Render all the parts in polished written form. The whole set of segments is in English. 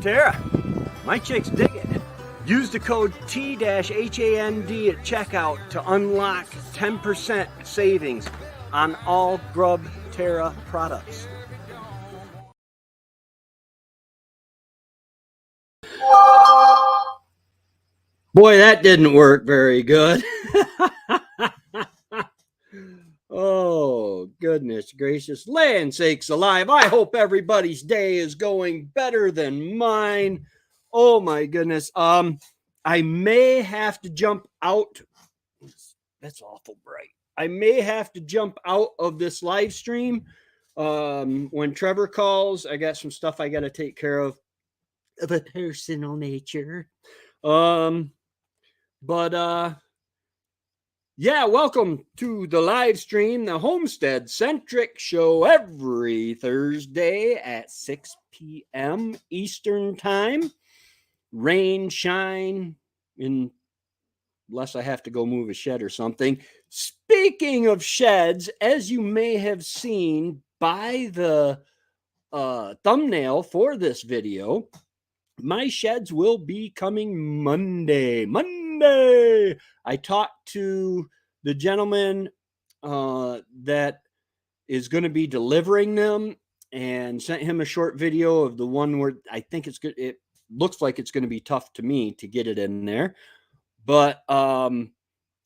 Tara, my chicks dig it. Use the code T-HAND at checkout to unlock 10% savings on all Grub Terra products. Boy, that didn't work very good. Oh, goodness gracious. Land sakes alive. I hope everybody's day is going better than mine. Oh my goodness. I may have to jump out. That's awful bright. I may have to jump out of this live stream. When Trevor calls, I got some stuff I got to take care of a personal nature. Yeah, welcome to the live stream, the Homestead Centric show every Thursday at 6 p.m. Eastern Time. Rain, shine, unless I have to go move a shed or something. Speaking of sheds, as you may have seen by the thumbnail for this video, my sheds will be coming Monday. I talked to the gentleman that is going to be delivering them and sent him a short video of the one where I think it's good. It looks like it's going to be tough to me to get it in there, but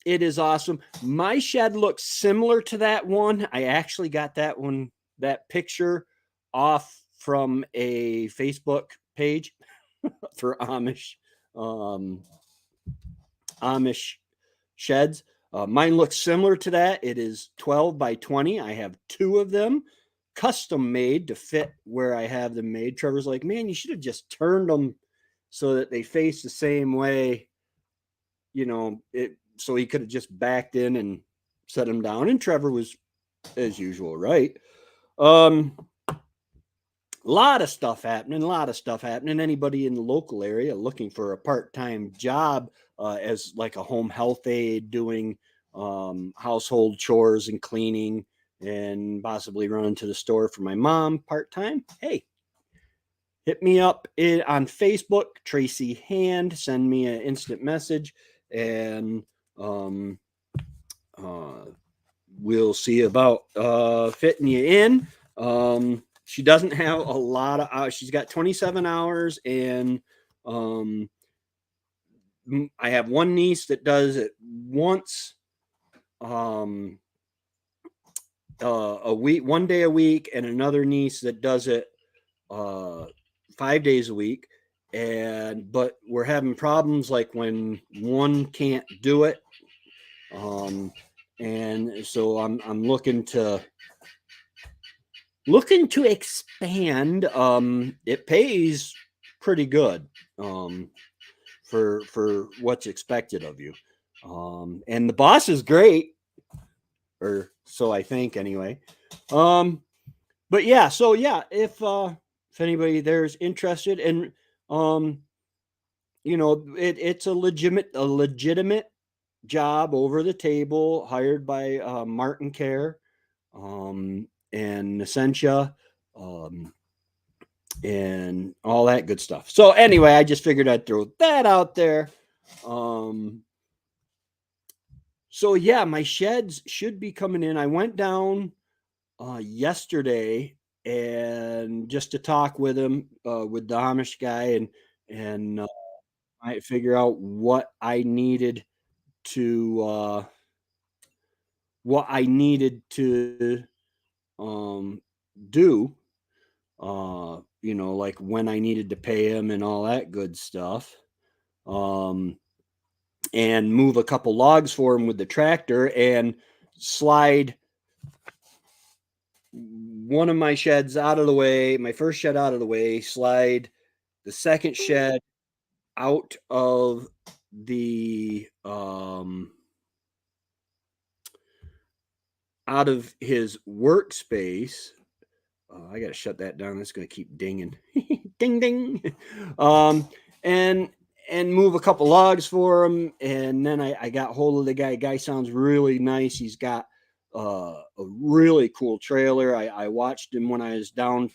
it is awesome. My shed looks similar to that one. I actually got that picture off from a Facebook page for Amish sheds. Mine looks similar to that. It is 12 by 20. I have two of them custom made to fit where I have them made. Trevor's like, man, you should have just turned them so that they face the same way, so he could have just backed in and set them down. And Trevor was, as usual, right. A lot of stuff happening. Anybody in the local area looking for a part-time job as like a home health aide, doing household chores and cleaning, and possibly running to the store for my mom part-time, hey, hit me up on Facebook, Tracy Hand. Send me an instant message, and we'll see about fitting you in. She doesn't have a lot of hours. She's got 27 hours, and I have one niece that does it once a week, 1 day a week, and another niece that does it 5 days a week. But we're having problems like when one can't do it. And so I'm looking to expand. It pays pretty good for what's expected of you. And the boss is great, or so I think anyway. But yeah, so yeah, if anybody there's interested, and it's a legitimate job, over the table, hired by Martin Care and Essentia, and all that good stuff. So anyway, I just figured I'd throw that out there. So yeah, my sheds should be coming in. I went down yesterday and just to talk with him, with the Amish guy, and I figure out what I needed to do, like when I needed to pay him and all that good stuff, and move a couple logs for him with the tractor, and slide one of my sheds out of the way, my first shed out of the way, slide the second shed out of the out of his workspace. I got to shut that down. That's going to keep dinging. Ding, ding. And move a couple logs for him. And then I got hold of the guy. Guy sounds really nice. He's got a really cool trailer. I watched him when I was down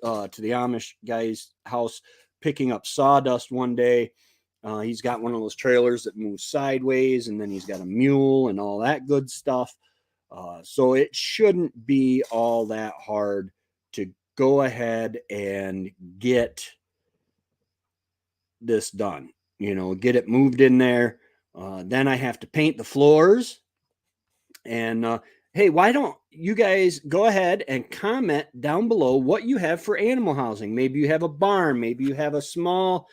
to the Amish guy's house picking up sawdust one day. He's got one of those trailers that moves sideways, and then he's got a mule and all that good stuff. So it shouldn't be all that hard to go ahead and get this done. Get it moved in there. Then I have to paint the floors. And hey, why don't you guys go ahead and comment down below what you have for animal housing? Maybe you have a barn, maybe you have a small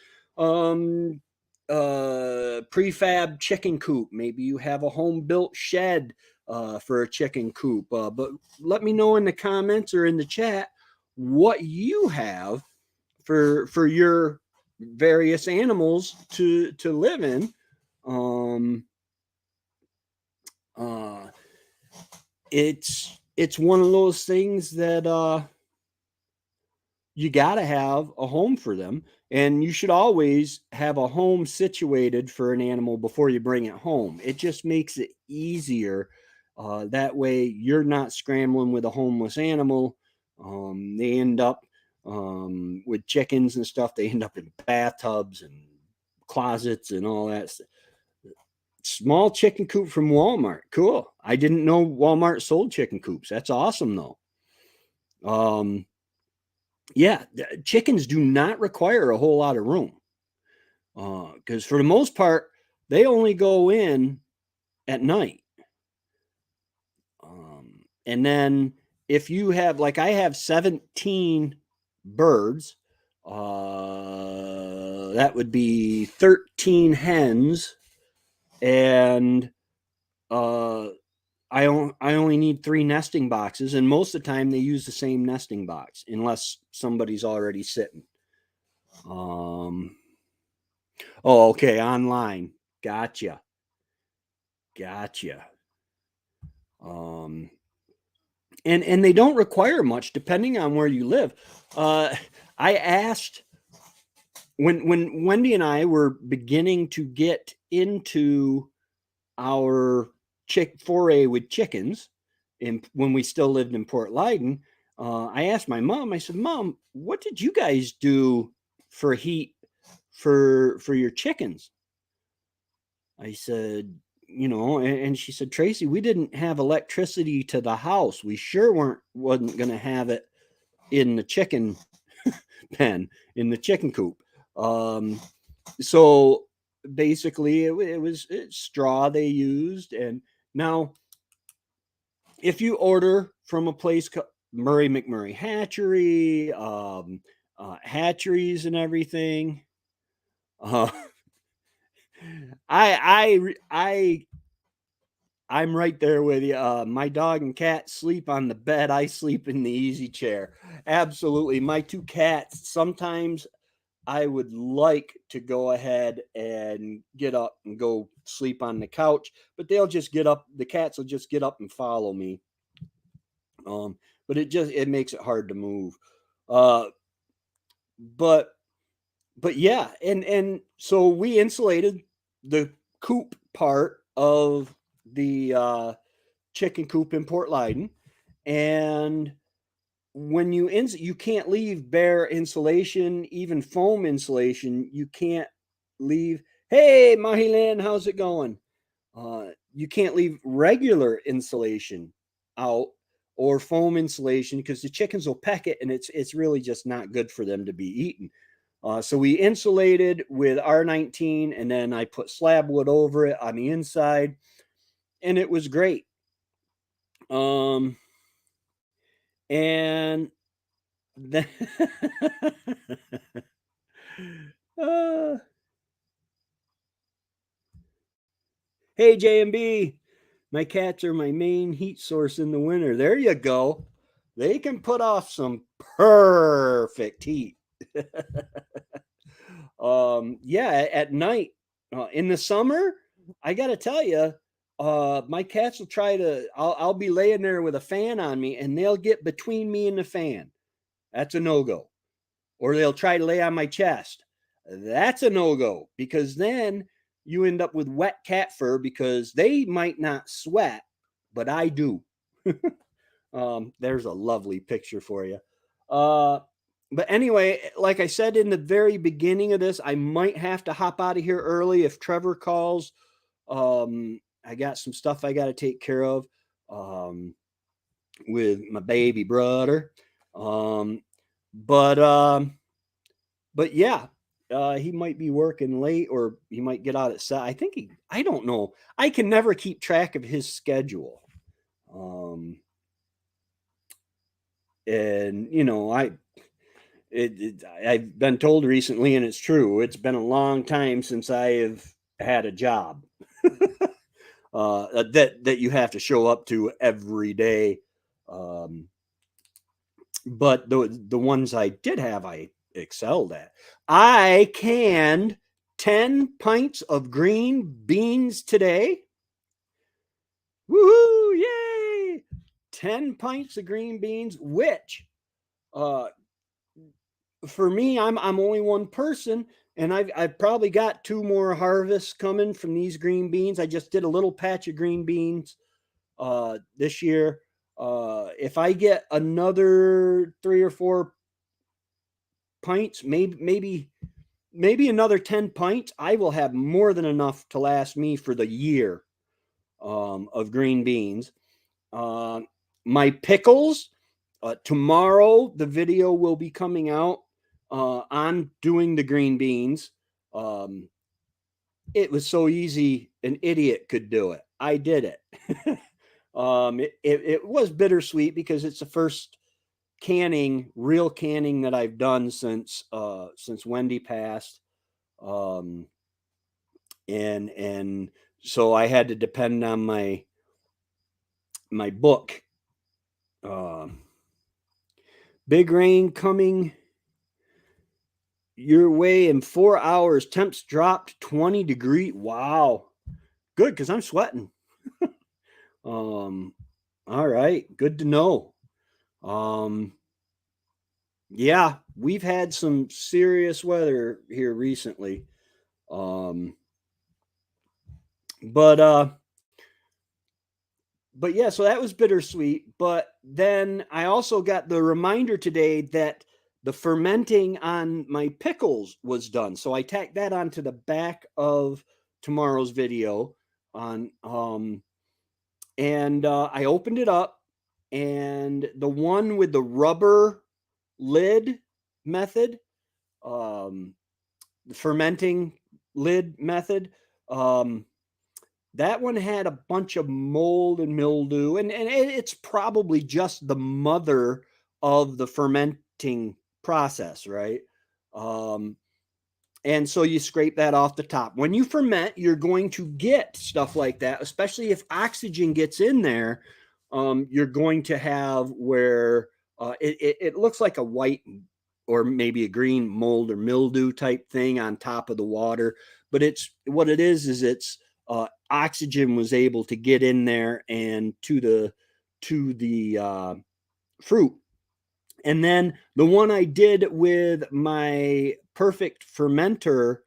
prefab chicken coop, maybe you have a home built shed for a chicken coop. But let me know in the comments or in the chat what you have for your various animals to live in. It's one of those things that you got to have a home for them, and you should always have a home situated for an animal before you bring it home. It just makes it easier. That way you're not scrambling with a homeless animal. They end up with chickens and stuff, they end up in bathtubs and closets and all that stuff. Small chicken coop from Walmart. Cool. I didn't know Walmart sold chicken coops. That's awesome, though. Yeah, chickens do not require a whole lot of room because for the most part, they only go in at night. And then if you have, like I have 17 birds, that would be 13 hens, and I only need 3 nesting boxes, and most of the time they use the same nesting box unless somebody's already sitting. Oh, okay, online. Gotcha. And they don't require much depending on where you live. I asked when Wendy and I were beginning to get into our foray with chickens, when we still lived in Port Leyden, I asked my mom, I said, Mom, what did you guys do for heat for your chickens? I said, and she said, Tracy, we didn't have electricity to the house. We sure wasn't going to have it in the chicken pen, in the chicken coop. So basically it was straw they used. And now if you order from a place called Murray McMurray Hatchery, hatcheries and everything, I'm right there with you. My dog and cat sleep on the bed. I sleep in the easy chair. Absolutely. My 2 cats, sometimes I would like to go ahead and get up and go sleep on the couch, but they'll just get up. The cats will just get up and follow me. But it makes it hard to move. But yeah, and so we insulated the coop part of the chicken coop in Port Leyden, and when you can't leave bare insulation, even foam insulation. You can't leave. Hey, Mahilan, how's it going? You can't leave regular insulation out or foam insulation because the chickens will peck it, and it's really just not good for them to be eaten. So we insulated with R19, and then I put slab wood over it on the inside, and it was great. And then hey, JMB, my cats are my main heat source in the winter. There you go. They can put off some perfect heat. Yeah, at night, in the summer, I got to tell you, my cats will try to, I'll be laying there with a fan on me, and they'll get between me and the fan. That's a no-go. Or they'll try to lay on my chest. That's a no-go, because then you end up with wet cat fur, because they might not sweat, but I do. There's a lovely picture for you. but anyway, like I said in the very beginning of this, I might have to hop out of here early if Trevor calls. I got some stuff I got to take care of um, with my baby brother. Um, but but yeah, he might be working late or he might get out at 7. I don't know. I can never keep track of his schedule. Um, and you know, I've been told recently, and it's true. It's been a long time since I have had a job that you have to show up to every day. Um, but the ones I did have, I excelled at. I canned 10 pints of green beans today. Woohoo! Yay! 10 pints of green beans, which uh, for me, I'm only one person, and I've probably got 2 more harvests coming from these green beans. I just did a little patch of green beans this year. If I get another 3 or 4 pints, maybe another 10 pints, I will have more than enough to last me for the year of green beans. Uh, my pickles, tomorrow the video will be coming out on doing the green beans. Um, it was so easy, an idiot could do it. I did it. It was bittersweet because it's the first real canning that I've done since Wendy passed. Um, and so I had to depend on my book. Big rain coming your way in 4 hours. Temps dropped 20 degrees. Wow. Good, because I'm sweating. All right. Good to know. Yeah, we've had some serious weather here recently. But yeah, so that was bittersweet. But then I also got the reminder today that the fermenting on my pickles was done. So I tacked that onto the back of tomorrow's video on and I opened it up, and the one with the rubber lid method, the fermenting lid method, that one had a bunch of mold and mildew, and it's probably just the mother of the fermenting process, right? Um, and so you scrape that off the top. When you ferment, you're going to get stuff like that, especially if oxygen gets in there. You're going to have where it looks like a white or maybe a green mold or mildew type thing on top of the water. But it's what it is it's oxygen was able to get in there and to the fruit. And then the one I did with my perfect fermenter,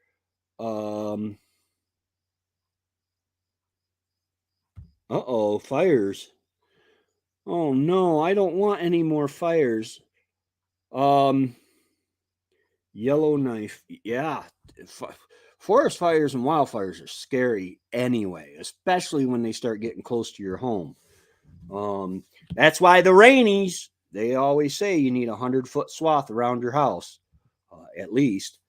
fires. Oh no, I don't want any more fires. Um, Yellow knife. Yeah. Forest fires and wildfires are scary anyway, especially when they start getting close to your home. That's why the rainies, they always say you need 100-foot swath around your house, at least.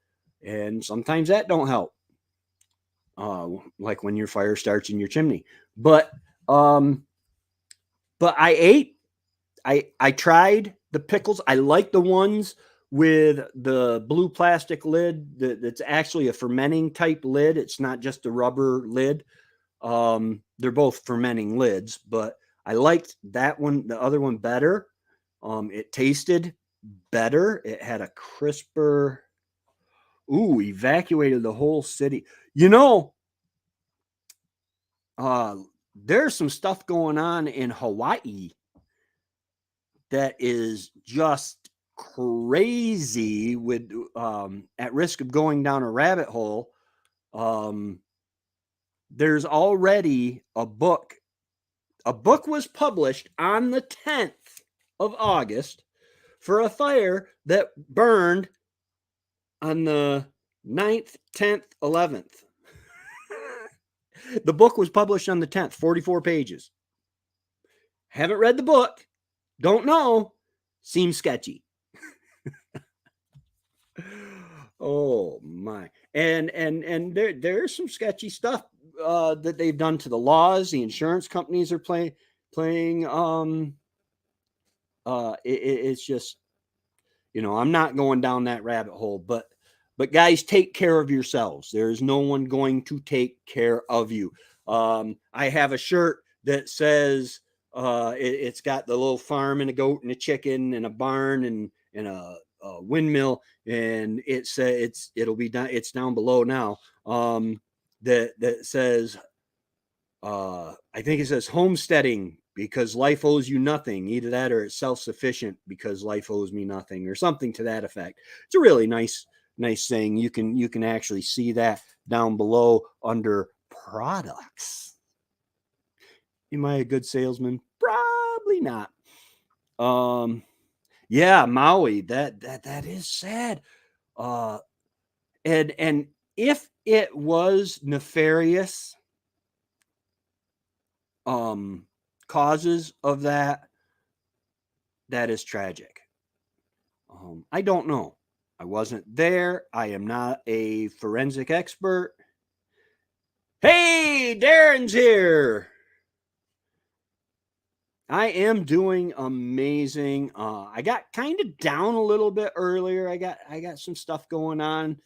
And sometimes that don't help. Like when your fire starts in your chimney. But I tried the pickles. I like the ones with the blue plastic lid that's actually a fermenting type lid. It's not just a rubber lid. They're both fermenting lids, but I liked that one, the other one better. It tasted better. It had a crisper, evacuated the whole city. Uh, there's some stuff going on in Hawaii that is just crazy with at risk of going down a rabbit hole. There's already a book was published on the 10th of August for a fire that burned on the 9th, 10th, 11th. The book was published on the 10th, 44 pages. Haven't read the book. Don't know. Seems sketchy. Oh my. And there's some sketchy stuff that they've done to the laws. The insurance companies are playing it's just, I'm not going down that rabbit hole, but guys, take care of yourselves. There's no one going to take care of you. I have a shirt that says it's got the little farm and a goat and a chicken and a barn and a windmill, and it'll be down. It's down below now. That says I think it says homesteading because life owes you nothing. Either that or it's self-sufficient because life owes me nothing, or something to that effect. It's a really nice thing. You can actually see that down below under products. Am I a good salesman? Probably not. Yeah, Maui, that is sad. And if it was nefarious causes of that is tragic. I don't know. I wasn't there. I am not a forensic expert. Hey, Darren's here. I am doing amazing. I got kind of down a little bit earlier. I got some stuff going on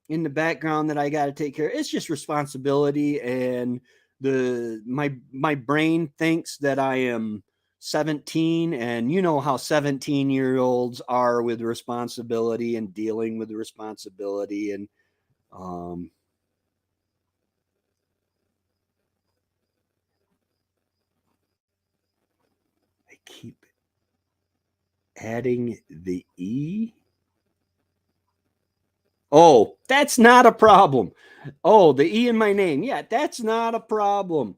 in the background that I got to take care of. It's just responsibility, and my brain thinks that I am 17, and you know how 17-year-olds are with responsibility and dealing with the responsibility, and I keep adding the E. Oh, that's not a problem. Oh, the E in my name. Yeah, that's not a problem.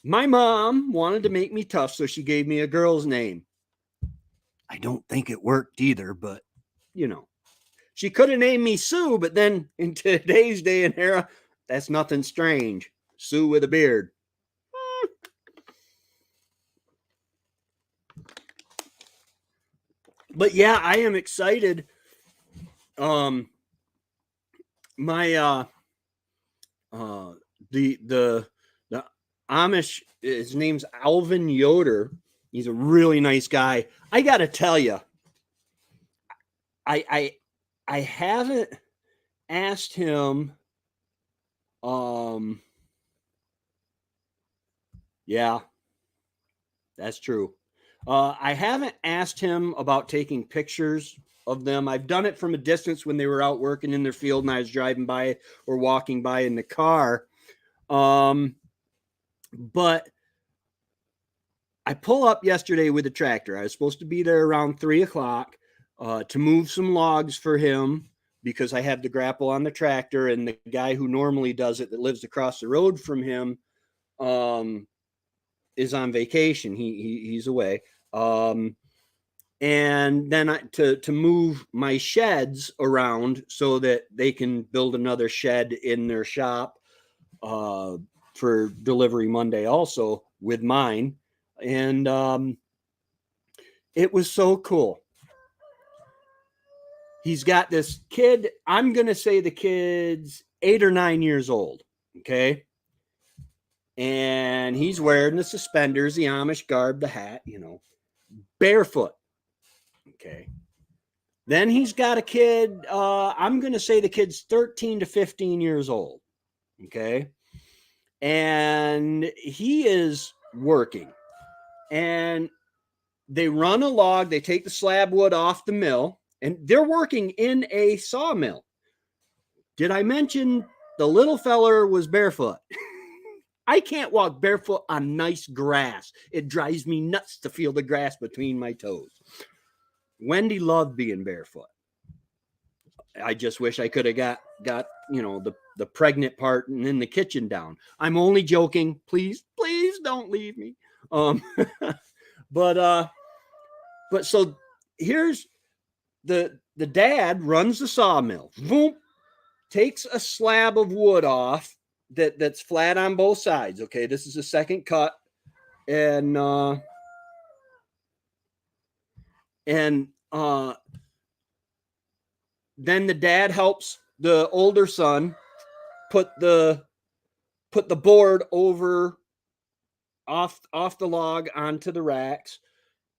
My mom wanted to make me tough, so she gave me a girl's name. I don't think it worked either, but she could have named me Sue, but then in today's day and era, that's nothing strange. Sue with a beard. But yeah, I am excited. My the Amish, his name's Alvin Yoder. He's a really nice guy. I gotta tell you, I haven't asked him. Yeah, that's true. I haven't asked him about taking pictures of them. I've done it from a distance when they were out working in their field and I was driving by or walking by in the car. But I pull up yesterday with a tractor. I was supposed to be there around 3:00 to move some logs for him because I have the grapple on the tractor, and the guy who normally does it that lives across the road from him is on vacation. He's away. And then to move my sheds around so that they can build another shed in their shop for delivery Monday also with mine. And it was so cool. He's got this kid. I'm going to say the kid's 8 or 9 years old. Okay. And he's wearing the suspenders, the Amish garb, the hat, barefoot. Okay. Then he's got a kid. I'm going to say the kid's 13 to 15 years old. Okay. And he is working. And they run a log. They take the slab wood off the mill. And they're working in a sawmill. Did I mention the little feller was barefoot? I can't walk barefoot on nice grass. It drives me nuts to feel the grass between my toes. Wendy loved being barefoot. I just wish I could have got the pregnant part and in the kitchen down. I'm only joking. Please don't leave me. Um, but so here's the dad runs the sawmill. Boom, takes a slab of wood off that's flat on both sides. Okay, this is the second cut, and then the dad helps the older son put the board over off the log onto the racks,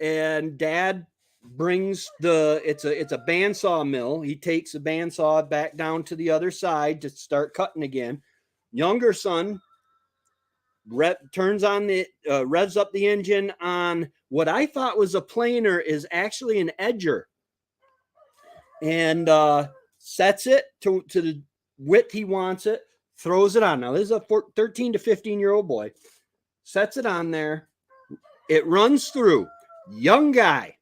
and dad brings it's a bandsaw mill. He takes the bandsaw back down to the other side to start cutting again. Younger son turns on the revs up the engine on what I thought was a planer, is actually an edger, and sets it to the width he wants it, throws it on. Now this is a 13 to 15-year-old boy, sets it on there, it runs through. Young guy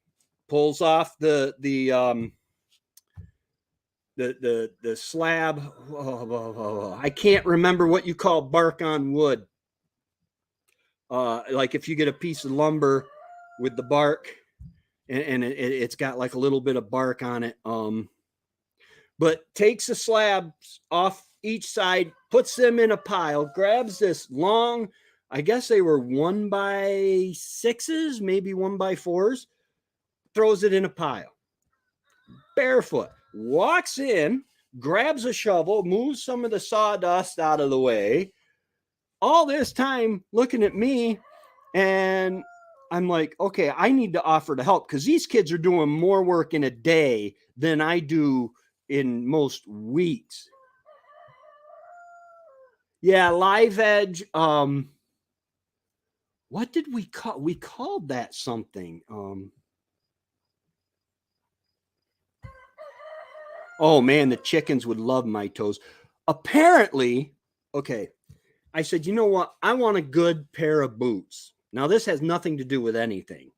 pulls off the slab. I can't remember what you call bark on wood. Like if you get a piece of lumber with the bark and it's got like a little bit of bark on it. But takes the slabs off each side, puts them in a pile, grabs this long, I guess they were 1x6s, maybe 1x4s, throws it in a pile. Barefoot, walks in, grabs a shovel, moves some of the sawdust out of the way. All this time looking at me, and I'm like, okay, I need to offer to help because these kids are doing more work in a day than I do in most weeks. Yeah, live edge. What did we call? We called that something. Oh man, the chickens would love my toes. Apparently, okay. I said, you know what? I want a good pair of boots. Now, this has nothing to do with anything.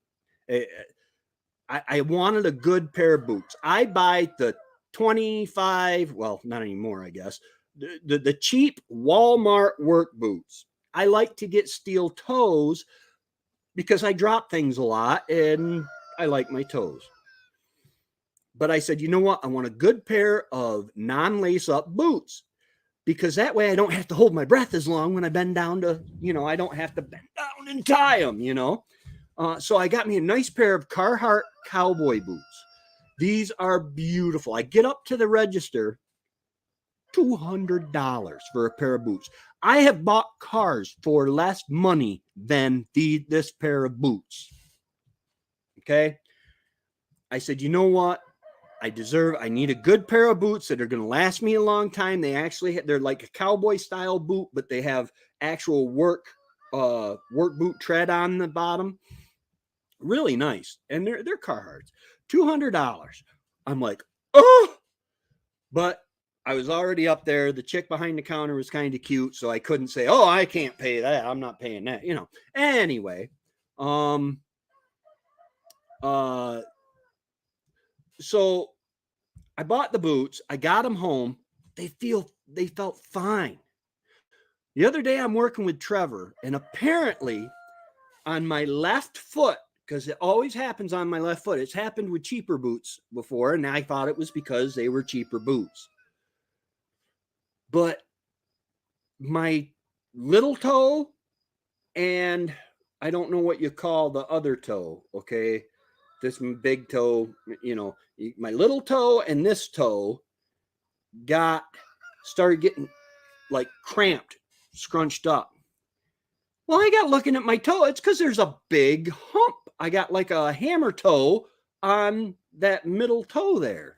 I wanted a good pair of boots. I buy the 25, well, not anymore, I guess, the cheap Walmart work boots. I like to get steel toes because I drop things a lot and I like my toes. But I said, you know what? I want a good pair of non-lace up boots, because that way I don't have to hold my breath as long when I bend down to, I don't have to bend down and tie them, So I got me a nice pair of Carhartt cowboy boots. These are beautiful. I get up to the register, $200 for a pair of boots. I have bought cars for less money than this pair of boots. Okay. I said, you know what? I need a good pair of boots that are going to last me a long time. They're like a cowboy style boot, but they have actual work boot tread on the bottom. Really nice. And they're Carhartts. $200. I'm like, oh, but I was already up there. The chick behind the counter was kind of cute, so I couldn't say, oh, I can't pay that. I'm not paying that, Anyway, so I bought the boots. I got them home. They felt fine. The other day I'm working with Trevor, and apparently on my left foot, because it always happens on my left foot. It's happened with cheaper boots before, and I thought it was because they were cheaper boots. But my little toe, and I don't know what you call the other toe, okay? This big toe, my little toe and this toe started getting like cramped, scrunched up. Well, I got looking at my toe. It's because there's a big hump. I got like a hammer toe on that middle toe there.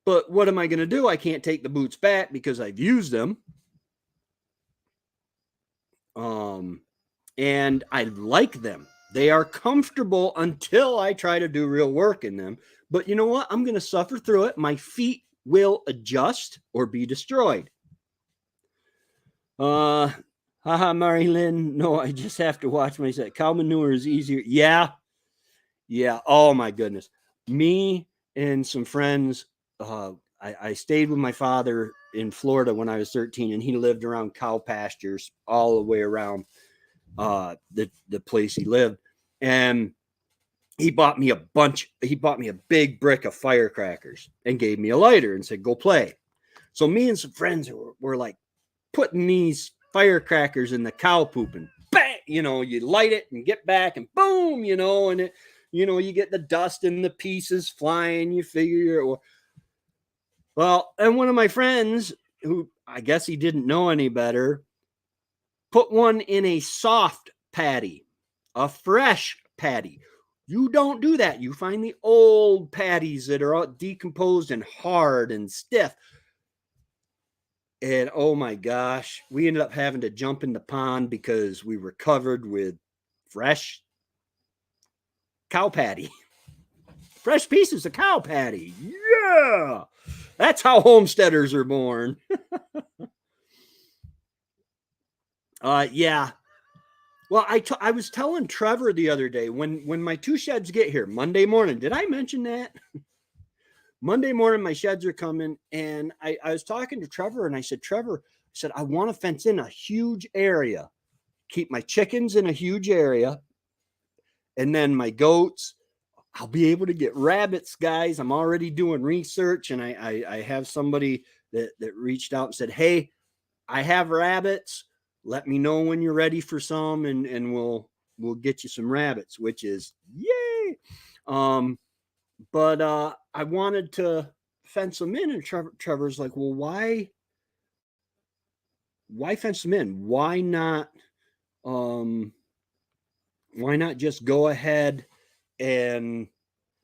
But what am I going to do? I can't take the boots back because I've used them. And I like them. They are comfortable until I try to do real work in them. But you know what? I'm going to suffer through it. My feet will adjust or be destroyed. Haha, Mary-Lynn. No, I just have to watch myself. Cow manure is easier. Yeah. Oh my goodness. Me and some friends, I stayed with my father in Florida when I was 13, and he lived around cow pastures all the way around. the place he lived, and he bought me a big brick of firecrackers and gave me a lighter and said, go play. So me and some friends were like putting these firecrackers in the cow poop, and bang, you light it and get back and boom, and it, you get the dust and the pieces flying, you figure. Well, and one of my friends, who I guess he didn't know any better, put one in a soft patty, a fresh patty. You don't do that. You find the old patties that are all decomposed and hard and stiff. And oh my gosh, we ended up having to jump in the pond because we were covered with fresh cow patty. Fresh pieces of cow patty. Yeah. That's how homesteaders are born. Yeah. Well, I was telling Trevor the other day, when my two sheds get here Monday morning. Did I mention that? Monday morning, my sheds are coming, and I was talking to Trevor, and I said, Trevor, I said, I want to fence in a huge area, keep my chickens in a huge area, and then my goats. I'll be able to get rabbits, guys. I'm already doing research, and I have somebody that reached out and said, hey, I have rabbits. Let me know when you're ready for some, and we'll get you some rabbits, which is yay. But I wanted to fence them in, and Trevor's like, well, why fence them in? Why not just go ahead and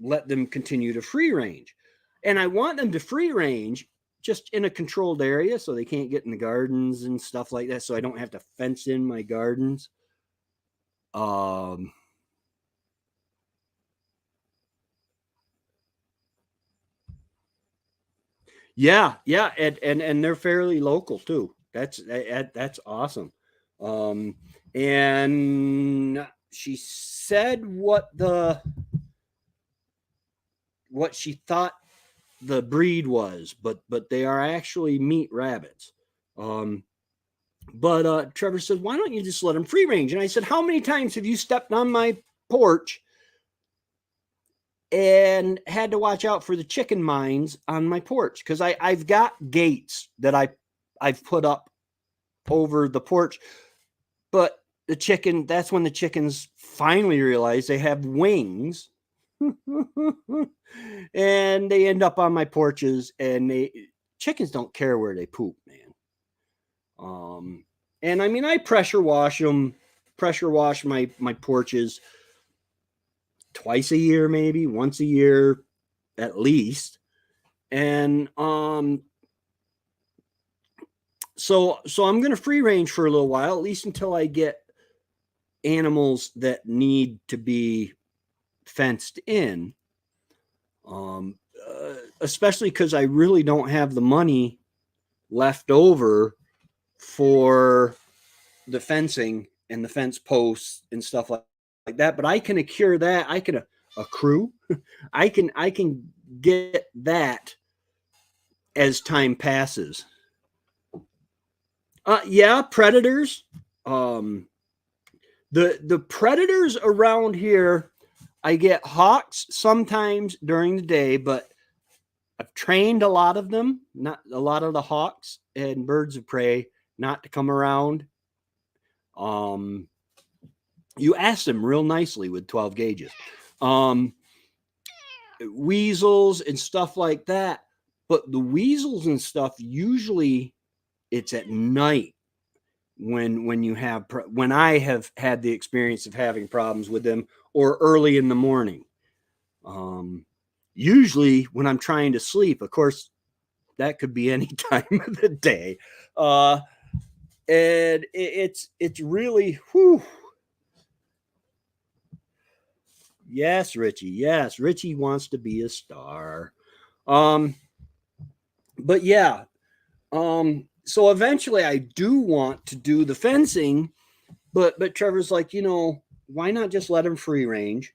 let them continue to free range? And I want them to free range just in a controlled area so they can't get in the gardens and stuff like that, so I don't have to fence in my gardens. Yeah, and they're fairly local too. That's awesome. And she said what she thought the breed was, but they are actually meat rabbits. But Trevor said, why don't you just let them free range? And I said, how many times have you stepped on my porch and had to watch out for the chicken mines on my porch? Because I've got gates that I've put up over the porch, but that's when the chickens finally realize they have wings. And they end up on my porches, and chickens don't care where they poop, man. And I mean, I pressure wash my porches twice a year, maybe once a year at least. And so I'm going to free range for a little while, at least until I get animals that need to be fenced in. Especially because I really don't have the money left over for the fencing and the fence posts and stuff like that. But I can accrue that. I can accrue. I can get that as time passes. Yeah, predators. The predators around here, I get hawks sometimes during the day, but I've trained a lot of them, not a lot of the hawks and birds of prey, not to come around. You ask them real nicely with 12 gauges. Weasels and stuff like that. But the weasels and stuff, usually it's at night when I have had the experience of having problems with them, or early in the morning. Usually when I'm trying to sleep, of course, that could be any time of the day. And it's really, whew. Yes, Richie. Yes, Richie wants to be a star. But yeah. So eventually I do want to do the fencing, but Trevor's like, why not just let him free range?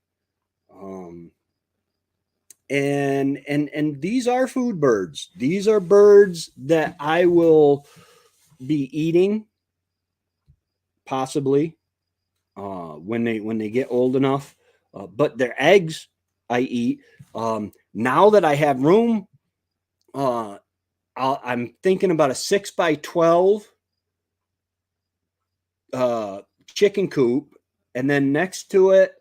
And these are food birds. These are birds that I will be eating, possibly. when they get old enough. But their eggs I eat. Now that I have room, I'm thinking about a 6x12 chicken coop, and then next to it,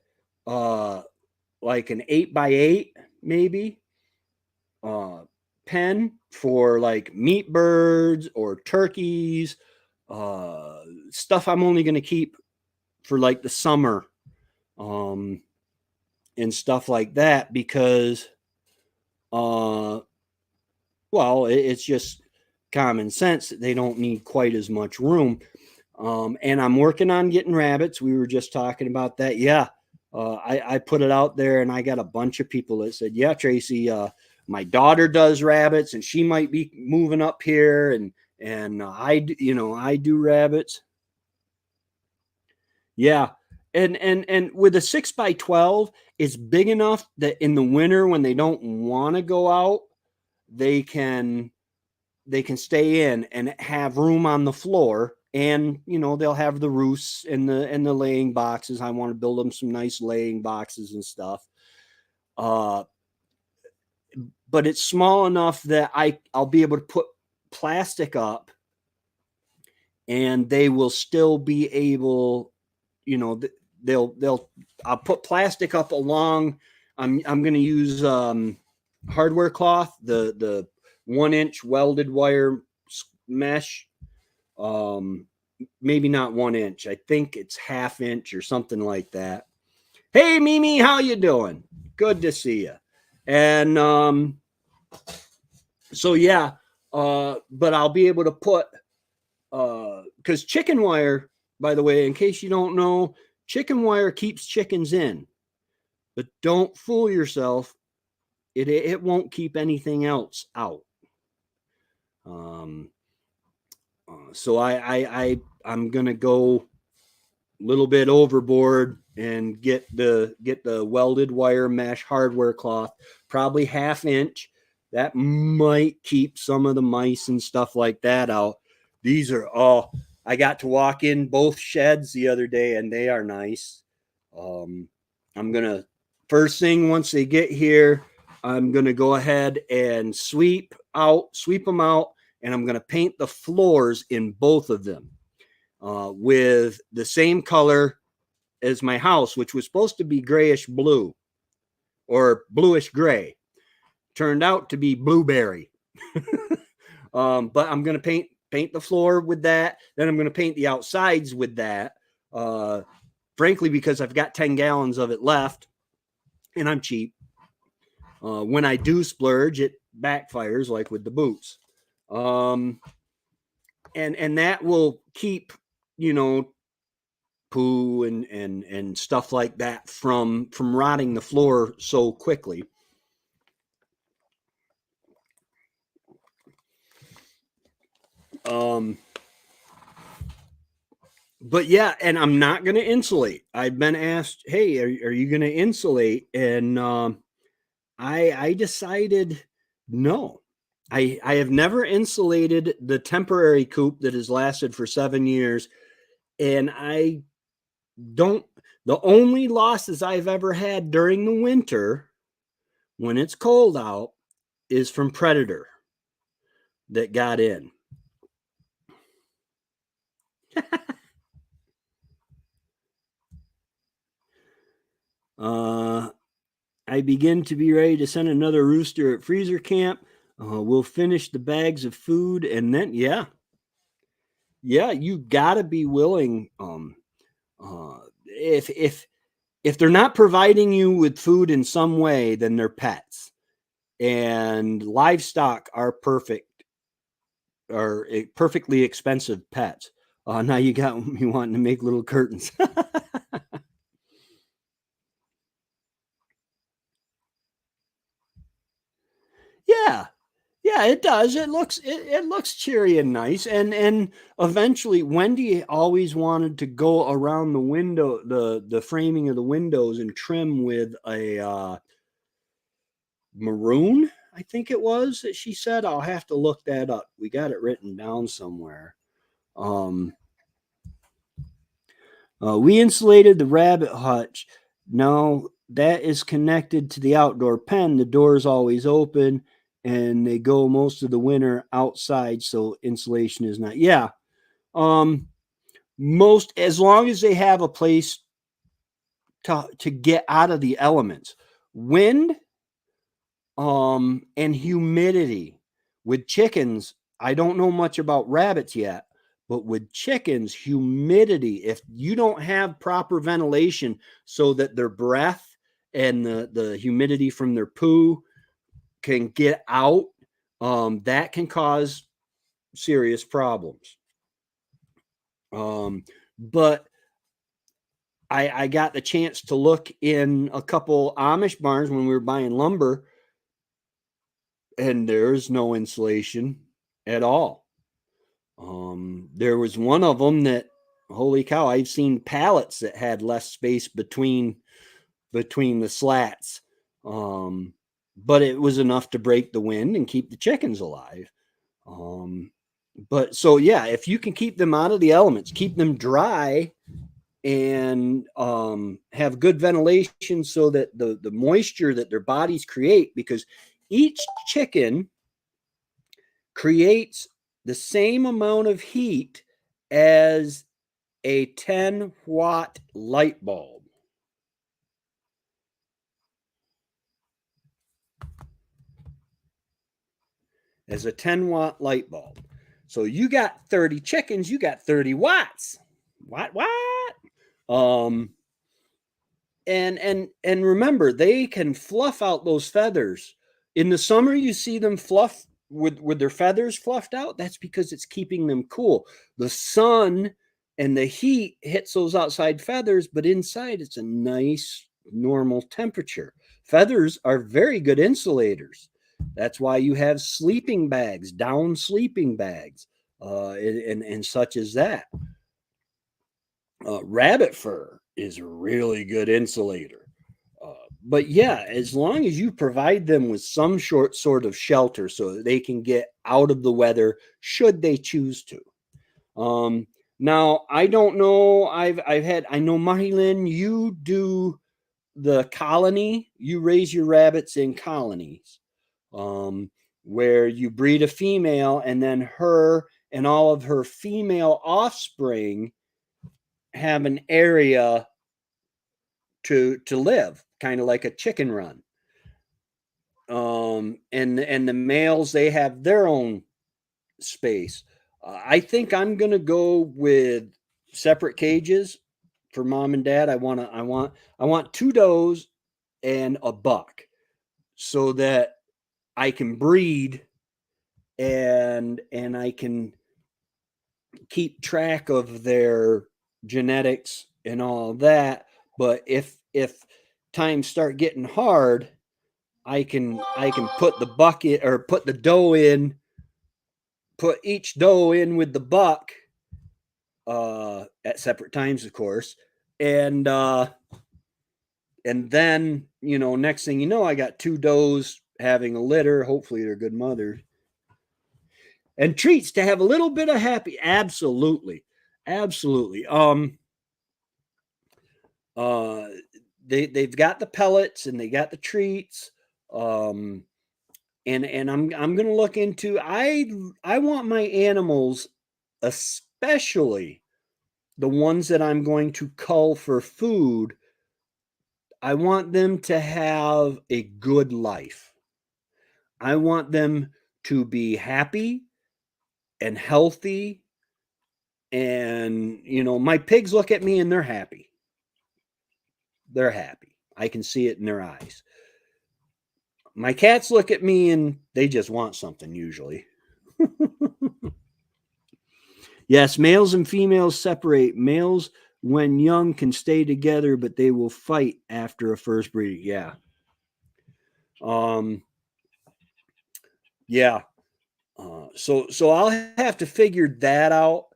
like an 8x8 maybe pen for like meat birds or turkeys, stuff I'm only going to keep for like the summer, and stuff like that because, well, it's just common sense that they don't need quite as much room. And I'm working on getting rabbits. We were just talking about that. Yeah. I put it out there and I got a bunch of people that said, yeah, Tracy, my daughter does rabbits and she might be moving up here. And I do rabbits. Yeah. And with a 6x12, it's big enough that in the winter when they don't want to go out, they can stay in and have room on the floor, and they'll have the roosts and the laying boxes. I want to build them some nice laying boxes and stuff, but it's small enough that I'll be able to put plastic up and they will still be able, they'll I'll put plastic up along. I'm going to use hardware cloth, the 1-inch welded wire mesh. Maybe not 1 inch. I think it's 1/2 inch or something like that. Hey, Mimi, how you doing? Good to see you. And so yeah, but I'll be able to put because chicken wire, by the way, in case you don't know, chicken wire keeps chickens in, but don't fool yourself. It won't keep anything else out. So I'm gonna go a little bit overboard and get the welded wire mesh hardware cloth, probably 1/2 inch. That might keep some of the mice and stuff like that out. These are I got to walk in both sheds the other day and they are nice. I'm gonna first thing once they get here, I'm gonna go ahead and sweep them out, and I'm gonna paint the floors in both of them with the same color as my house, which was supposed to be grayish blue or bluish gray. Turned out to be blueberry. But I'm gonna paint the floor with that. Then I'm gonna paint the outsides with that. Frankly, because I've got 10 gallons of it left, and I'm cheap. When I do splurge, it backfires, like with the boots. And that will keep, poo and stuff like that from rotting the floor so quickly. But yeah, and I'm not going to insulate. I've been asked, hey, are you going to insulate? And I decided no. I have never insulated the temporary coop that has lasted for 7 years, and I don't. The only losses I've ever had during the winter when it's cold out is from predator that got in. I begin to be ready to send another rooster at freezer camp. We'll finish the bags of food, and then yeah, you gotta be willing. If they're not providing you with food in some way, then they're pets, and livestock are perfectly expensive pets. Now you got me wanting to make little curtains. Yeah. Yeah, it does. It looks cheery and nice. And eventually Wendy always wanted to go around the window, the framing of the windows, and trim with a maroon, I think it was that she said. I'll have to look that up. We got it written down somewhere. Um We insulated the rabbit hutch. Now that is connected to the outdoor pen. The door is always open and they go most of the winter outside, so insulation is not. Yeah. Um, most as long as they have a place to get out of the elements. Wind and humidity. With chickens, I don't know much about rabbits yet, but with chickens, humidity, if you don't have proper ventilation so that their breath and the humidity from their poo can get out, that can cause serious problems. But I got the chance to look in a couple Amish barns when we were buying lumber, and there's no insulation at all. There was one of them that, holy cow, I've seen pallets that had less space between the slats. But it was enough to break the wind and keep the chickens alive. But so yeah, if you can keep them out of the elements, keep them dry, and have good ventilation so that the moisture that their bodies create, because each chicken creates the same amount of heat as a 10-watt light bulb. As a 10-watt light bulb. So you got 30 chickens, you got 30 watts. What? And remember, they can fluff out those feathers. In the summer, you see them fluff with their feathers fluffed out. That's because it's keeping them cool. The sun and the heat hits those outside feathers, but inside it's a nice normal temperature. Feathers are very good insulators. That's why you have sleeping bags, down sleeping bags, and such as that. Rabbit fur is a really good insulator. But yeah, as long as you provide them with some sort of shelter so that they can get out of the weather should they choose to. Now I don't know. I know Marilyn, you do the colony. You raise your rabbits in colonies, where you breed a female and then her and all of her female offspring have an area to live, kind of like a chicken run. And the males, they have their own space. I think I'm gonna go with separate cages for mom and dad. I want two does and a buck so that I can breed and I can keep track of their genetics and all that. But if times start getting hard, I can put the bucket or put the doe in, put each doe in with the buck at separate times, of course, and then next thing you know, I got two does having a litter. Hopefully, they're good mothers and treats to have a little bit of happy. Absolutely, absolutely. They've got the pellets and they got the treats. And I'm gonna look into. I want my animals, especially the ones that I'm going to cull for food. I want them to have a good life. I want them to be happy and healthy. And my pigs look at me and they're happy. They're happy. I can see it in their eyes. My cats look at me and they just want something usually. Yes, males and females separate. Males, when young, can stay together, but they will fight after a first breeding. Yeah. Yeah. So I'll have to figure that out.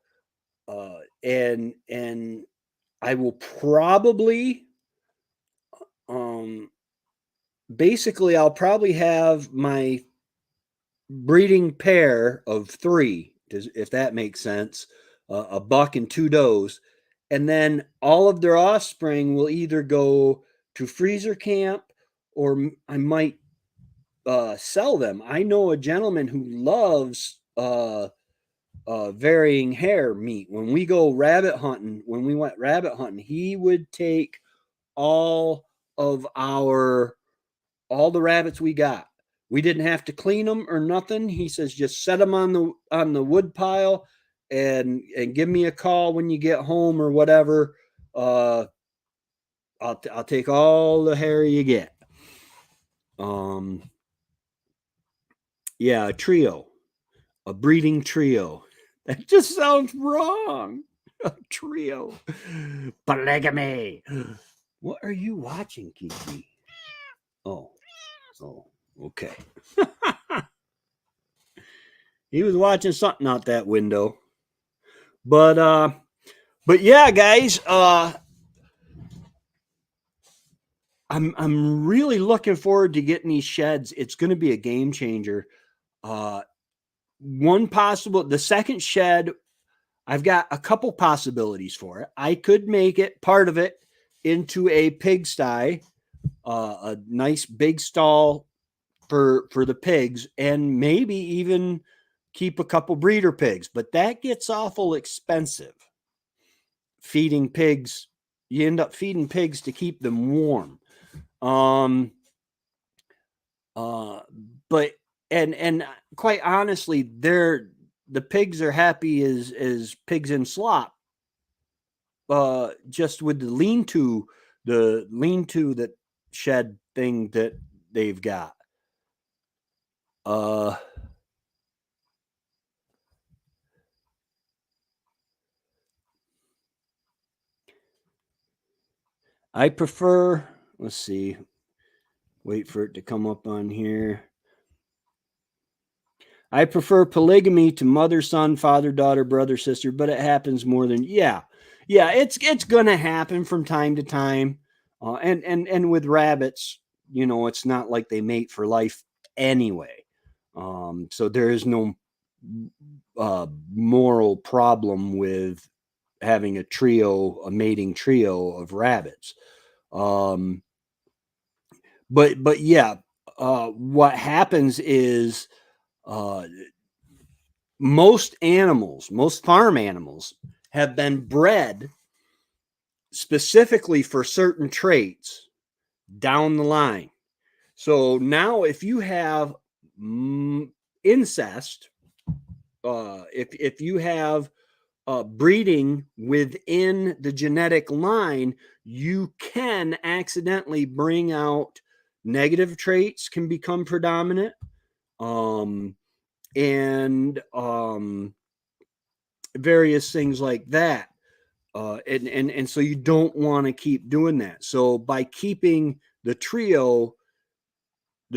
And I will probably basically I'll probably have my breeding pair of three, if that makes sense, a buck and two does, and then all of their offspring will either go to freezer camp, or I might sell them. I know a gentleman who loves varying hare meat. When we go rabbit hunting, when we went rabbit hunting, he would take all of our all the rabbits we got. We didn't have to clean them or nothing. He says just set them on the wood pile and give me a call when you get home or whatever. I'll take all the hair you get. Yeah, a trio, a breeding trio. That just sounds wrong. A trio, polygamy. What are you watching, Kiki? Oh, okay. He was watching something out that window. But yeah, guys, I'm really looking forward to getting these sheds. It's going to be a game changer. The second shed, I've got a couple possibilities for it. I could make it part of it into a pigsty, a nice big stall for the pigs, and maybe even keep a couple breeder pigs, but that gets awful expensive. Feeding pigs, you end up feeding pigs to keep them warm. But and quite honestly, the pigs are happy as pigs in slop. Just with the lean-to that shed thing that they've got. I prefer, let's see, wait for it to come up on here. I prefer polygamy to mother, son, father, daughter, brother, sister, but it happens more than, yeah. It's going to happen from time to time. And with rabbits, it's not like they mate for life anyway. So there is no moral problem with having a mating trio of rabbits. But yeah, what happens is most farm animals have been bred specifically for certain traits down the line. So now if you have incest, if you have breeding within the genetic line, you can accidentally bring out negative traits, can become predominant, and various things like that. And so you don't want to keep doing that. So by keeping the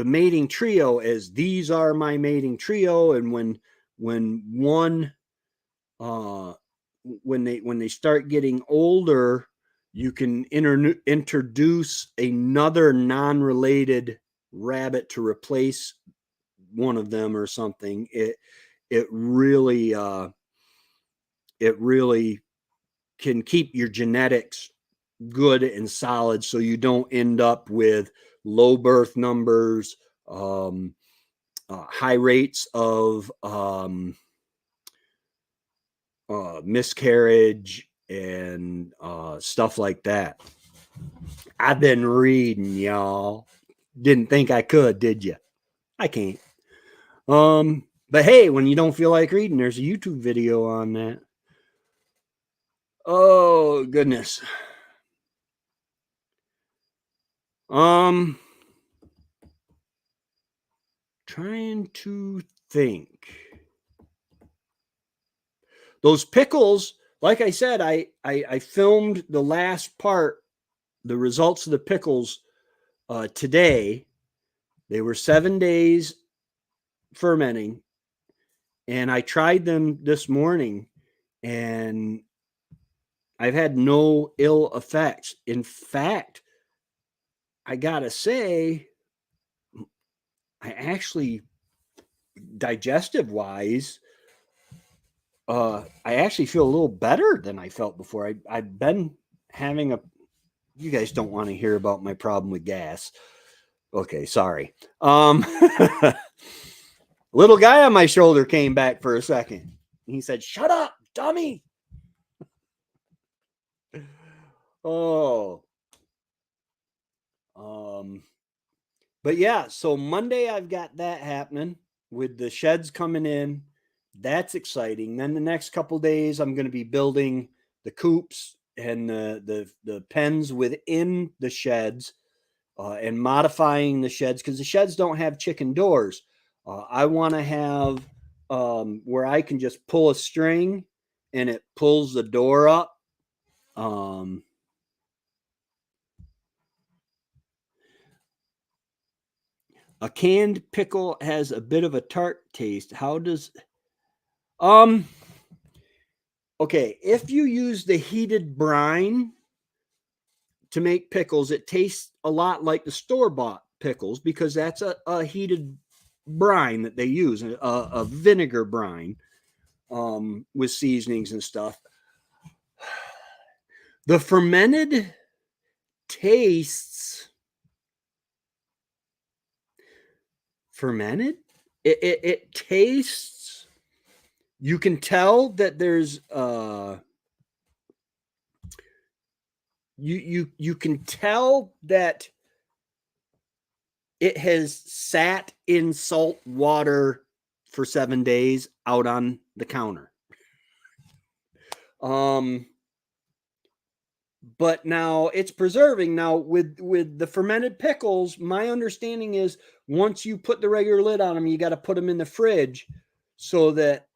mating trio as these are my mating trio, and when one when they start getting older, you can introduce another non-related rabbit to replace one of them or something. It really can keep your genetics good and solid, so you don't end up with low birth numbers, high rates of miscarriage, and stuff like that. I've been reading, y'all. Didn't think I could, did you? I can't. But hey, when you don't feel like reading, there's a YouTube video on that. Oh goodness. Trying to think. Those pickles, like I said, I filmed the last part, the results of the pickles today. They were 7 days fermenting, and I tried them this morning, and I've had no ill effects. In fact, I gotta say, I actually, digestive wise, I actually feel a little better than I felt before. I've been having a. You guys don't want to hear about my problem with gas. Okay, sorry. Little guy on my shoulder came back for a second. He said, "Shut up, dummy." Oh. But yeah, so Monday I've got that happening with the sheds coming in. That's exciting. Then the next couple days I'm going to be building the coops and the pens within the sheds, and modifying the sheds because the sheds don't have chicken doors. I want to have where I can just pull a string and it pulls the door up. Um, a canned pickle has a bit of a tart taste. How does um okay, if you use the heated brine to make pickles, it tastes a lot like the store-bought pickles because that's a heated brine that they use, a vinegar brine, with seasonings and stuff. The fermented tastes fermented. It tastes. You can tell that there's you can tell that it has sat in salt water for 7 days out on the counter. But now it's preserving. Now with the fermented pickles, my understanding is once you put the regular lid on them, you got to put them in the fridge so that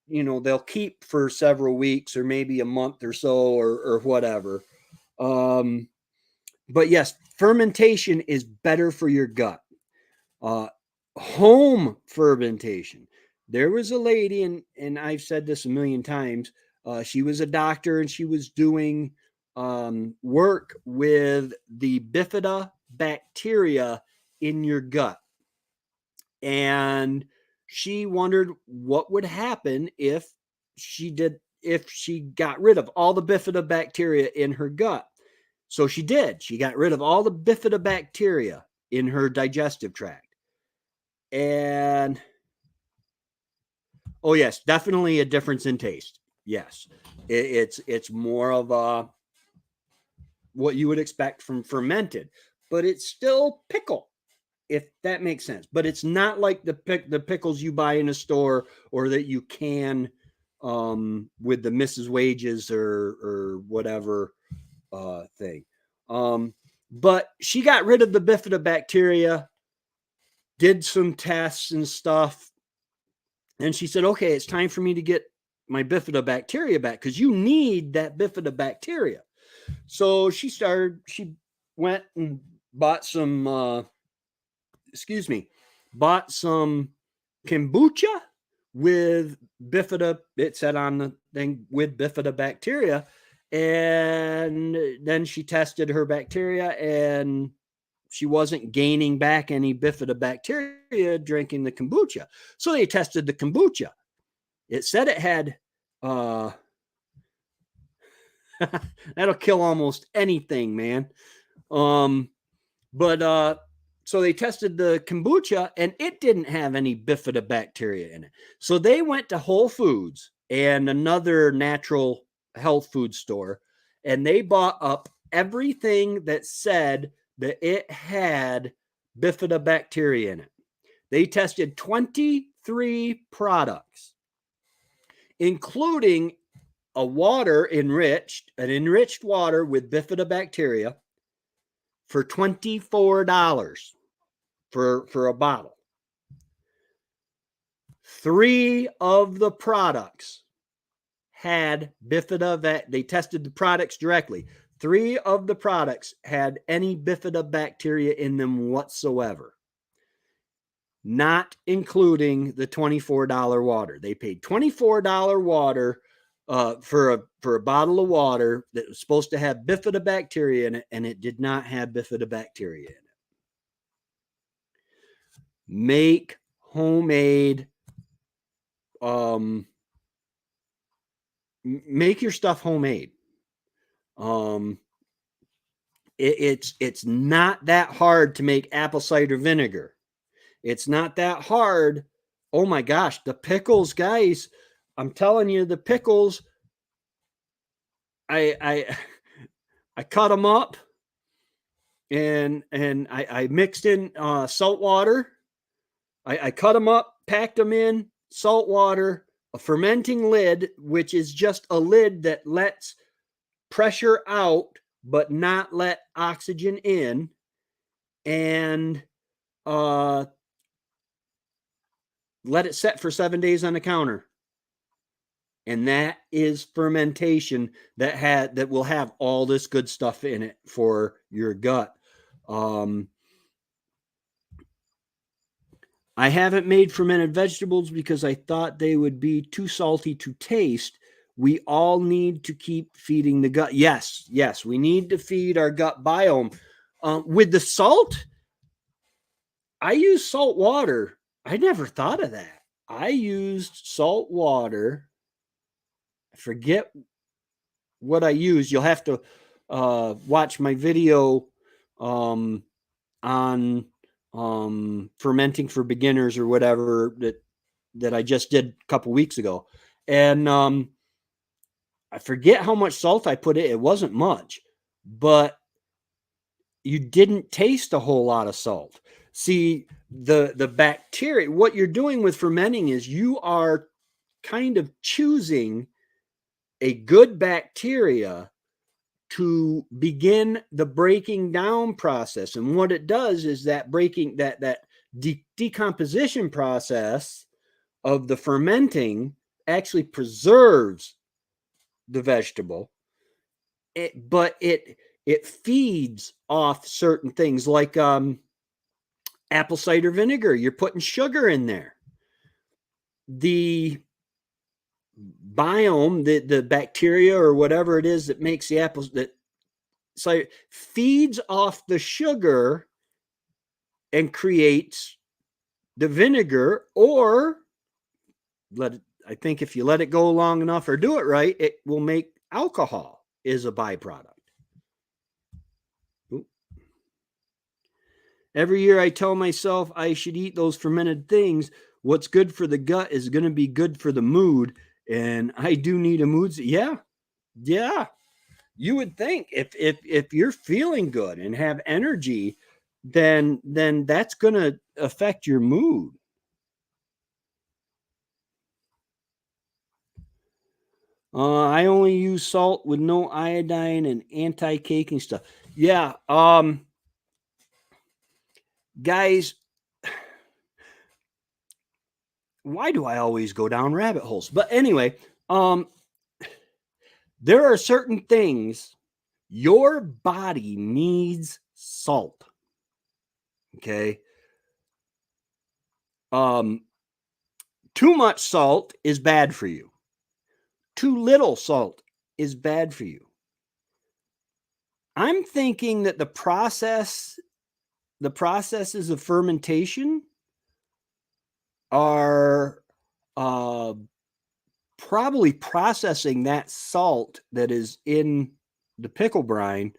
they'll keep for several weeks or maybe a month or so or whatever. But yes, fermentation is better for your gut. Home fermentation. There was a lady, and I've said this a million times. She was a doctor, and she was doing work with the bifida bacteria in your gut, and she wondered what would happen if she got rid of all the bifida bacteria in her gut. So she did. She got rid of all the bifida bacteria in her digestive tract. And oh yes, definitely a difference in taste. Yes, it's more of a what you would expect from fermented, but it's still pickle, if that makes sense. But it's not like the pickles you buy in a store or that you can with the Mrs. Wages or whatever thing. But she got rid of the bifidobacteria, did some tests and stuff, and she said, "Okay, it's time for me to get my bifidobacteria back because you need that bifidobacteria." So she went and bought some, bought some kombucha with bifida. It said on the thing with bifidobacteria. And then she tested her bacteria and she wasn't gaining back any bifidobacteria drinking the kombucha. So they tested the kombucha. It said it had, that'll kill almost anything, man. But so they tested the kombucha and it didn't have any bifidobacteria in it. So they went to Whole Foods and another natural health food store and they bought up everything that said that it had bifidobacteria in it. They tested 23 products, including an enriched water with bifidobacteria for $24 for a bottle. 3 of the products had bifida. They tested the products directly. 3 of the products had any bifidobacteria in them whatsoever, not including the $24 water. They paid $24 water for a bottle of water that was supposed to have bifidobacteria in it, and it did not have bifidobacteria in it. Make homemade make your stuff homemade. It's not that hard to make apple cider vinegar. It's not that hard. Oh my gosh, the pickles, guys! I'm telling you, the pickles. I cut them up, and I mixed in salt water. I cut them up, packed them in salt water, a fermenting lid, which is just a lid that lets pressure out but not let oxygen in, and let it set for 7 days on the counter. And that is fermentation that will have all this good stuff in it for your gut. I haven't made fermented vegetables because I thought they would be too salty to taste. We all need to keep feeding the gut. Yes, we need to feed our gut biome. With the salt, I use salt water. I never thought of that. I used salt water. I forget what I used. You'll have to watch my video on fermenting for beginners or whatever that I just did a couple weeks ago. And I forget how much salt I put in. It wasn't much, but you didn't taste a whole lot of salt. See, the bacteria, what you're doing with fermenting is you are kind of choosing a good bacteria to begin the breaking down process. And what it does is that decomposition process of the fermenting actually preserves the vegetable. But it feeds off certain things like apple cider vinegar. You're putting sugar in there. The biome, the bacteria or whatever it is that makes the apples, that feeds off the sugar and creates the vinegar. Or I think if you let it go long enough or do it right, it will make alcohol is a byproduct. Every year I tell myself I should eat those fermented things. What's good for the gut is going to be good for the mood. And I do need a mood. Yeah. You would think if you're feeling good and have energy, then that's going to affect your mood. I only use salt with no iodine and anti-caking stuff. Yeah. Guys, why do I always go down rabbit holes? But anyway, there are certain things your body needs salt. Okay. Too much salt is bad for you. Too little salt is bad for you. I'm thinking that the processes of fermentation are probably processing that salt that is in the pickle brine,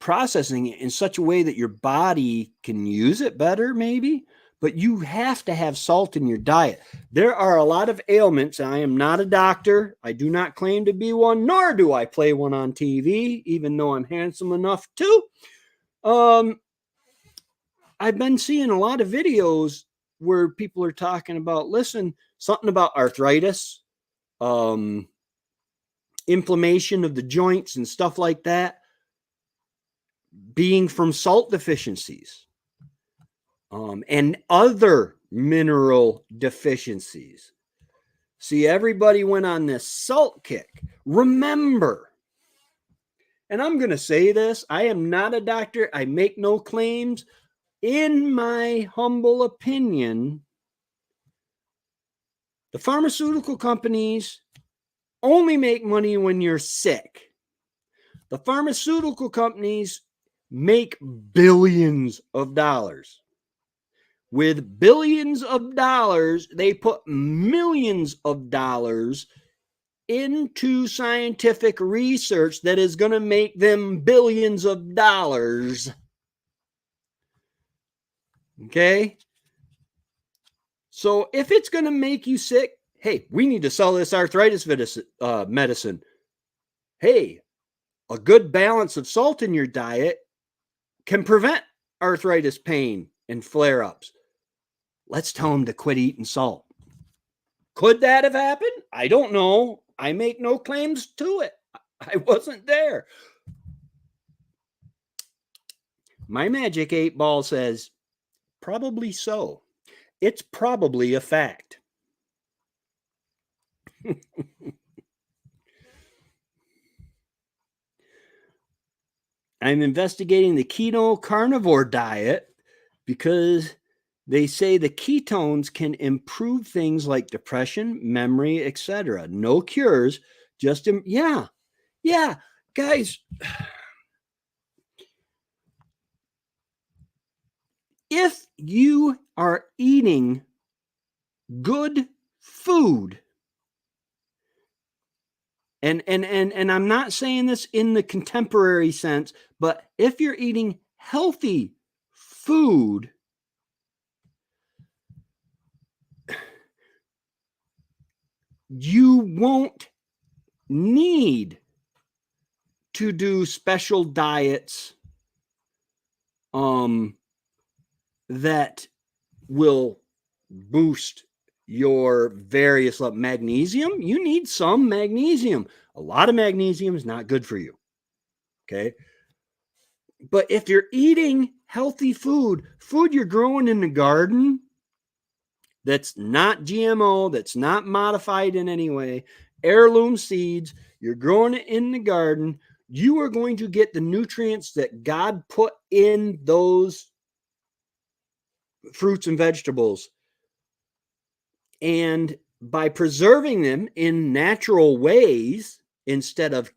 processing it in such a way that your body can use it better, maybe. But you have to have salt in your diet. There are a lot of ailments. I am not a doctor. I do not claim to be one, nor do I play one on TV, even though I'm handsome enough to. I've been seeing a lot of videos where people are talking about, something about arthritis, inflammation of the joints and stuff like that, being from salt deficiencies, and other mineral deficiencies. See, everybody went on this salt kick. Remember, and I'm going to say this, I am not a doctor. I make no claims. In my humble opinion, the pharmaceutical companies only make money when you're sick. The pharmaceutical companies make billions of dollars with billions of dollars. They put millions of dollars into scientific research that is going to make them billions of dollars. Okay? So if it's going to make you sick, hey, we need to sell this arthritis medicine. Hey, a good balance of salt in your diet can prevent arthritis pain and flare-ups. Let's tell them to quit eating salt. Could that have happened? I don't know. I make no claims to it. I wasn't there. My magic 8-ball says, probably so. It's probably a fact. I'm investigating the keto carnivore diet because they say the ketones can improve things like depression, memory, etc. No cures, just yeah, guys. If you are eating good food, and I'm not saying this in the contemporary sense, but if you're eating healthy food, you won't need to do special diets that will boost your various magnesium. You need some magnesium. A lot of magnesium is not good for you. Okay. But if you're eating healthy food you're growing in the garden, that's not GMO, that's not modified in any way, heirloom seeds, you're growing it in the garden, you are going to get the nutrients that God put in those fruits and vegetables. And by preserving them in natural ways instead of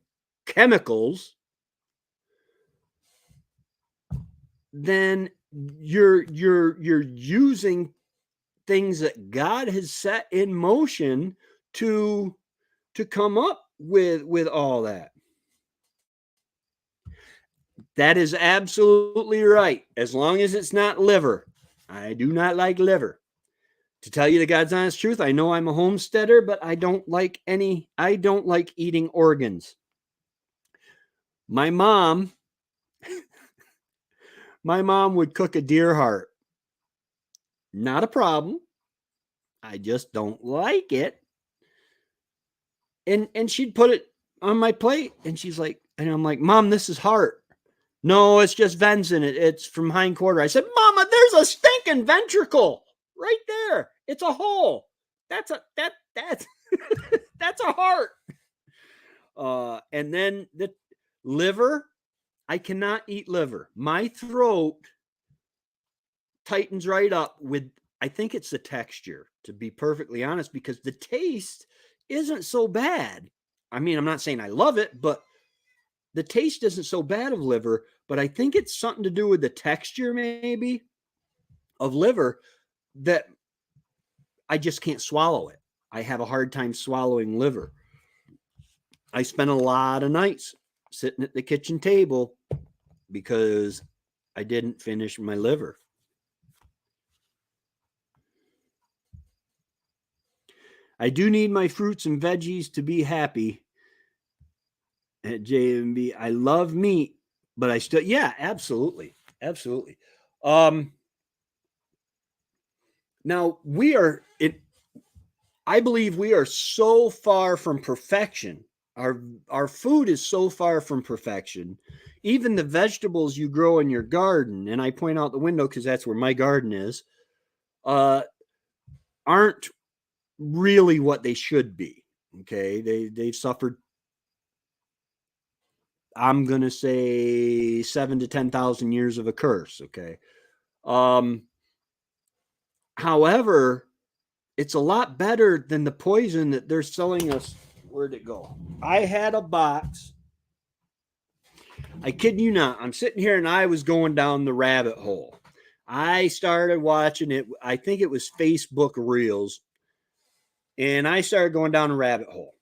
chemicals, then you're using things that God has set in motion to come up with all that. That is absolutely right. As long as it's not liver. I do not like liver. To tell you the God's honest truth, I know I'm a homesteader, but I don't like eating organs. My mom would cook a deer heart. Not a problem. I just don't like it. And she'd put it on my plate, and she's like, and I'm like, Mom, this is heart. No, it's just vens in it. It's from hindquarter. I said, Mama, there's a stinking ventricle right there. It's a hole. That's that's a heart. And then the liver, I cannot eat liver. My throat tightens right up with, I think it's the texture, to be perfectly honest, because the taste isn't so bad. I mean, I'm not saying I love it, but the taste isn't so bad of liver, but I think it's something to do with the texture maybe of liver that I just can't swallow it. I have a hard time swallowing liver. I spent a lot of nights sitting at the kitchen table because I didn't finish my liver. I do need my fruits and veggies to be happy. At JMB, I love meat, but I still, yeah, absolutely. Absolutely. Now I believe we are so far from perfection. Our food is so far from perfection. Even the vegetables you grow in your garden, and I point out the window because that's where my garden is, aren't really what they should be. Okay. They've suffered, I'm going to say 7,000 to 10,000 years of a curse. Okay. However, it's a lot better than the poison that they're selling us. Where'd it go? I had a box. I kid you not. I'm sitting here and I was going down the rabbit hole. I started watching it. I think it was Facebook Reels, and I started going down a rabbit hole.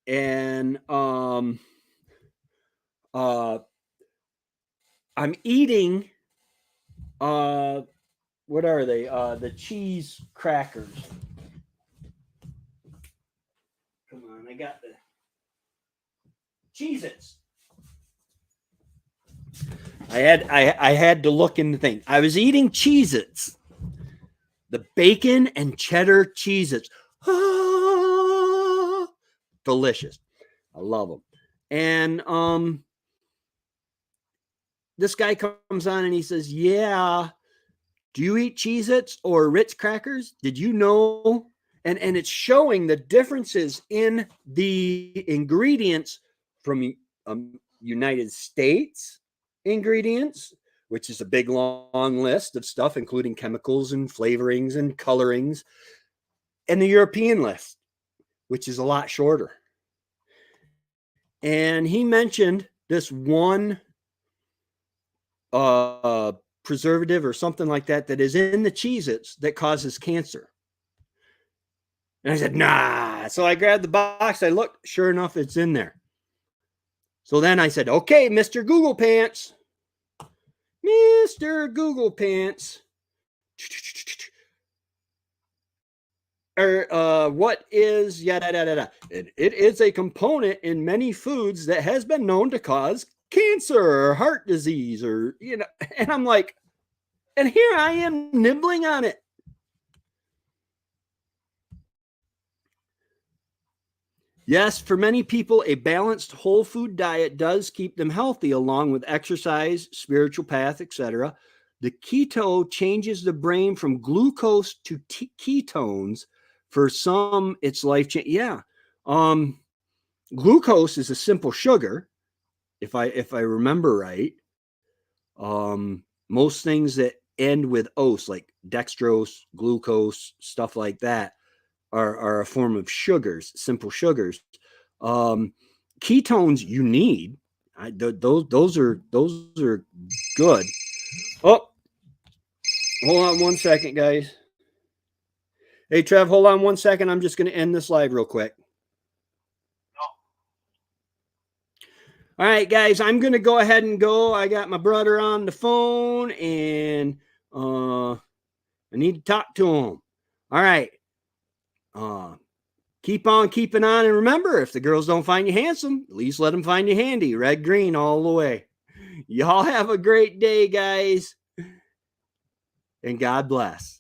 And I'm eating what are they? The cheese crackers. Come on, I got the Cheez-Its. I had to look in the thing. I was eating Cheez-Its. The bacon and cheddar Cheez-Its. Ah, delicious. I love them. And this guy comes on and he says, "Yeah, do you eat Cheez-Its or Ritz crackers? Did you know?" And it's showing the differences in the ingredients from United States ingredients, which is a big long list of stuff, including chemicals and flavorings and colorings, and the European list, which is a lot shorter. And he mentioned this one preservative or something like that is in the Cheez-Its that causes cancer. And I said, nah. So I grabbed the box. I looked. Sure enough, it's in there. So then I said, okay, Mr. Google Pants. Mr. Google Pants. Or what is yada da da da? It is a component in many foods that has been known to cause cancer or heart disease, or and I'm like, and here I am nibbling on it. Yes, for many people, a balanced whole food diet does keep them healthy, along with exercise, spiritual path, etc. The keto changes the brain from glucose to ketones. For some, it's life change. Yeah, glucose is a simple sugar, if I remember right. Most things that end with ose, like dextrose, glucose, stuff like that, are a form of sugars, simple sugars. Ketones you need. Those are good. Oh, hold on one second, guys. Hey, Trev, hold on one second. I'm just going to end this live real quick. All right, guys, I'm going to go ahead and go. I got my brother on the phone, and I need to talk to him. All right. Keep on keeping on. And remember, if the girls don't find you handsome, at least let them find you handy. Red, green, all the way. Y'all have a great day, guys. And God bless.